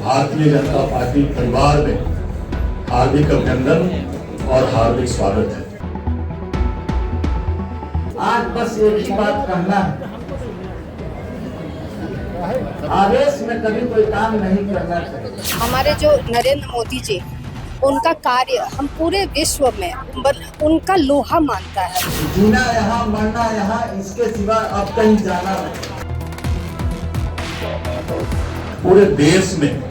आज बस एक ही बात कहना है, आवेश में कभी कोई काम नहीं करना चाहिए। हमारे जो नरेंद्र मोदी जी, उनका कार्य हम पूरे विश्व में उनका लोहा मानता है। जीना यहाँ मरना यहाँ, इसके सिवा अब कहीं जाना नहीं। पूरे देश में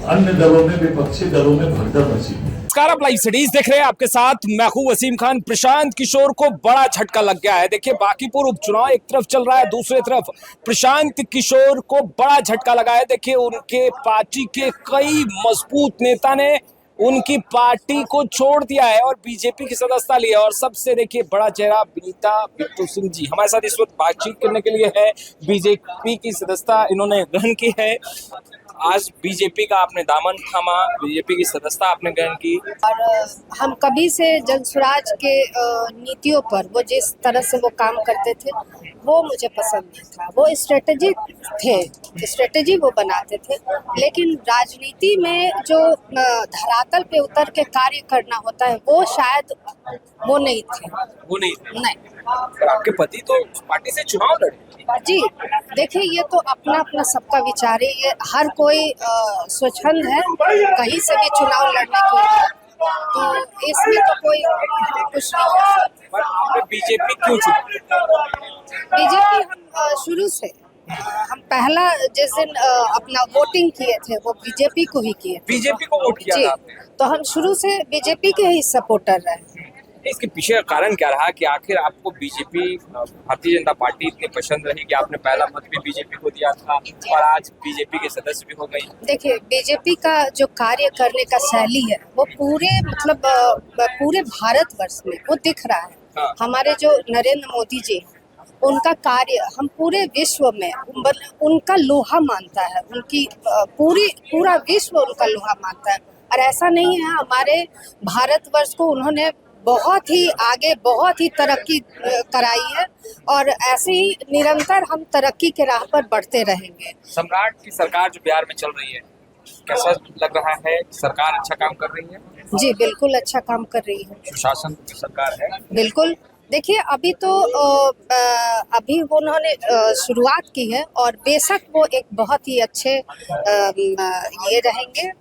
अन्य दलों में, विपक्षी दलों में भगदड़ मची है। नमस्कार, आप लाइव सिटीज देख रहे हैं। आपके साथ मैं हूं वसीम खान। प्रशांत किशोर को बड़ा झटका लग गया है। देखिए, बांकीपुर उपचुनाव एक तरफ चल रहा है, दूसरी तरफ प्रशांत किशोर को बड़ा झटका लगा है। देखिए, उनके पार्टी के कई मजबूत नेता ने उनकी पार्टी को छोड़ दिया है और बीजेपी की सदस्यता ली है। और सबसे देखिए बड़ा चेहरा विनीता बिट्टू सिंह जी हमारे साथ इस वक्त बातचीत करने के लिए है। बीजेपी की सदस्यता इन्होंने ग्रहण की है। आज बीजेपी का आपने दामन थामा, बीजेपी की सदस्यता आपने ग्रहण की। और हम कभी से जन स्वराज के नीतियों पर, वो जिस तरह से वो काम करते थे, वो मुझे पसंद नहीं था। वो स्ट्रेटेजी वो बनाते थे, लेकिन राजनीति में जो धरातल पे उतर के कार्य करना होता है, वो शायद वो नहीं थे। वो नहीं। नहीं। आपके पति तो पार्टी से चुनाव लड़े जी, देखिए, ये तो अपना अपना सबका विचार है। ये हर कोई स्वच्छंद है कहीं से भी चुनाव लड़ने के लिए, तो इसमें तो कोई कुछ नहीं कर सकते। पर आपने बीजेपी क्यों चुनी? बीजेपी हम शुरू से हम पहला जिस दिन अपना वोटिंग किए थे, वो बीजेपी को ही किए। बीजेपी को वोट किया जी, था आपने? तो हम शुरू से बीजेपी के ही सपोर्टर रहे। इसके पीछे का कारण क्या रहा कि आखिर आपको बीजेपी, भारतीय जनता पार्टी इतनी पसंद रही कि आपने पहला मत भी बीजेपी को दिया था और आज बीजेपी के सदस्य भी हो गई? देखिए, बीजेपी का जो कार्य करने का शैली है, वो पूरे भारतवर्ष में वो दिख रहा है। हाँ। हमारे जो नरेंद्र मोदी जी, उनका कार्य हम पूरे विश्व में उनका लोहा मानता है। उनकी पूरा विश्व उनका लोहा मानता है। और ऐसा नहीं है, हमारे भारतवर्ष को उन्होंने बहुत ही आगे, बहुत ही तरक्की कराई है और ऐसे ही निरंतर हम तरक्की के राह पर बढ़ते रहेंगे। सम्राट की सरकार जो बिहार में चल रही है, कैसा लग रहा है? सरकार अच्छा काम कर रही है? जी, बिल्कुल अच्छा काम कर रही है। सुशासन की सरकार है? बिल्कुल। देखिए, अभी तो अभी उन्होंने शुरुआत की है और बेशक वो एक बहुत ही अच्छे ये रहेंगे,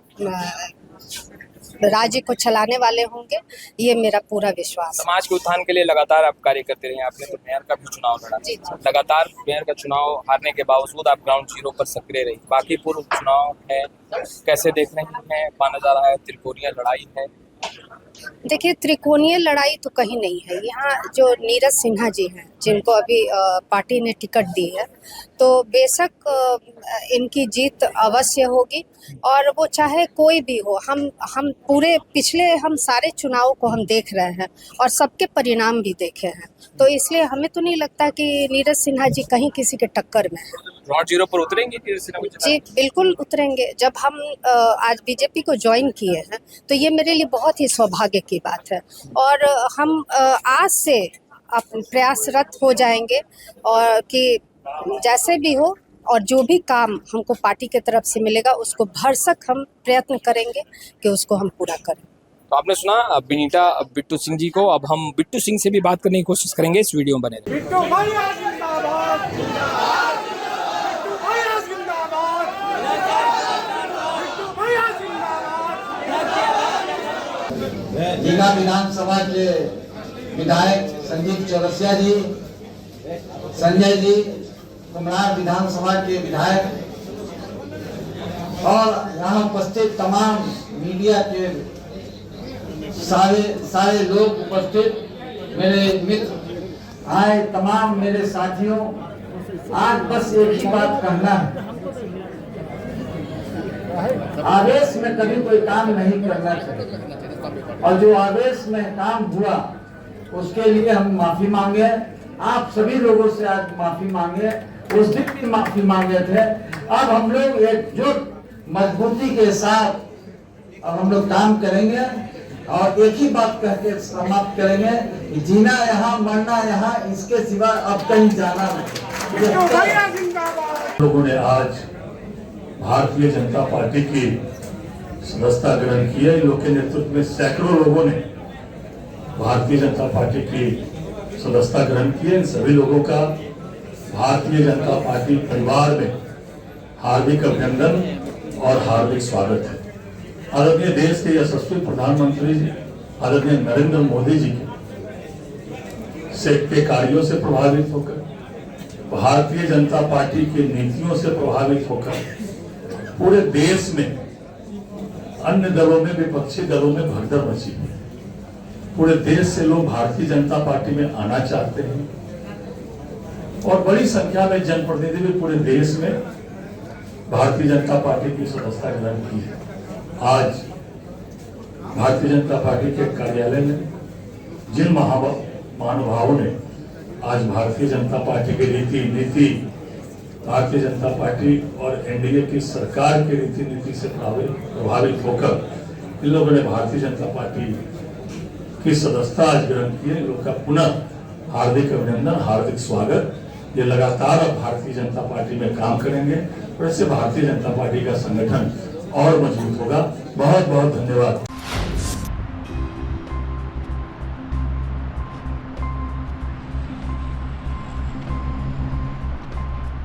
राज्य को चलाने वाले होंगे, ये मेरा पूरा विश्वास है। समाज के उत्थान के लिए लगातार आप कार्य करते रहे। आपने तो मेयर का भी चुनाव लड़ा। जी। लगातार मेयर का चुनाव हारने के बावजूद आप ग्राउंड जीरो पर सक्रिय रही। बांकीपुर उपचुनाव है, कैसे देख रही हैं? माना जा रहा है त्रिकोणीय लड़ाई है। देखिए, त्रिकोणीय लड़ाई तो कहीं नहीं है। यहाँ जो नीरज सिन्हा जी हैं, जिनको अभी पार्टी ने टिकट दी है, तो बेशक इनकी जीत अवश्य होगी। और वो चाहे कोई भी हो, हम पूरे पिछले हम सारे चुनावों को हम देख रहे हैं और सबके परिणाम भी देखे हैं, तो इसलिए हमें तो नहीं लगता कि नीरज सिन्हा जी कहीं किसी के टक्कर में है। ग्राउंड जीरो पर उतरेंगे नीरज सिन्हा को? जी, बिल्कुल उतरेंगे। जब हम आज बीजेपी को ज्वाइन किए हैं, तो ये मेरे लिए बहुत ही सौभाग्य की बात है और हम आज से प्रयासरत हो जाएंगे और कि जैसे भी हो और जो भी काम हमको पार्टी की तरफ से मिलेगा, उसको भरसक हम प्रयत्न करेंगे कि उसको हम पूरा करें। तो आपने सुना विनीता बिट्टू सिंह जी को। अब हम बिट्टू सिंह से भी बात करने की कोशिश करेंगे। इस वीडियो में बने रहिए। बिट्टू भैया जिंदाबाद, बिट्टू भैया जिंदाबाद, बिट्टू भैया जिंदाबाद। जीना विधानसभा के विधायक संजीव चौरसिया जी, संजय जी, कुमरार विधानसभा के विधायक और यहाँ उपस्थित तमाम मीडिया के सारे लोग उपस्थित, मेरे मित्र आए, तमाम मेरे साथियों, आज बस एक ही बात कहना है, आवेश में कभी कोई काम नहीं करना चाहिए और जो आवेश में काम हुआ उसके लिए हम माफी मांगे। आप सभी लोगों से आज माफी मांगे, उस दिन भी माफी मांगे थे। अब हम लोग एकजुट मजबूती के साथ अब हम लोग काम करेंगे और एक ही बात कह के समाप्त करेंगे कि जीना यहाँ मरना यहाँ, इसके सिवा अब कहीं जाना नहीं। बिट्टू भैया जिंदाबाद। लोगों ने आज भारतीय जनता पार्टी की सदस्यता ग्रहण की है। इन लोग के नेतृत्व में सैकड़ों लोगों ने भारतीय जनता पार्टी की सदस्यता ग्रहण की है। इन सभी लोगों का भारतीय जनता पार्टी परिवार में हार्दिक अभिनंदन और हार्दिक स्वागत है। आदरणीय देश के यशस्वी प्रधानमंत्री आदरणीय नरेंद्र मोदी जी के कार्यों से प्रभावित होकर, भारतीय जनता पार्टी की नीतियों से प्रभावित होकर पूरे देश में अन्य दलों में, विपक्षी दलों में भगदड़ मची हुई है। पूरे देश से लोग भारतीय जनता पार्टी में आना चाहते हैं और बड़ी संख्या में जनप्रतिनिधि भी पूरे देश में भारतीय जनता पार्टी की सदस्यता ग्रहण की है। आज भारतीय जनता पार्टी के कार्यालय में जिन महानुभावों ने आज भारतीय जनता पार्टी की नीति भारतीय जनता पार्टी और एनडीए की सरकार की रीति नीति से प्रभावित होकर इन लोगों ने भारतीय जनता पार्टी की सदस्यता आज ग्रहण की है। इन लोग का पुनः हार्दिक अभिनंदन, हार्दिक स्वागत। ये लगातार अब भारतीय जनता पार्टी में काम करेंगे और इससे भारतीय जनता पार्टी का संगठन और मजबूत होगा। बहुत बहुत धन्यवाद।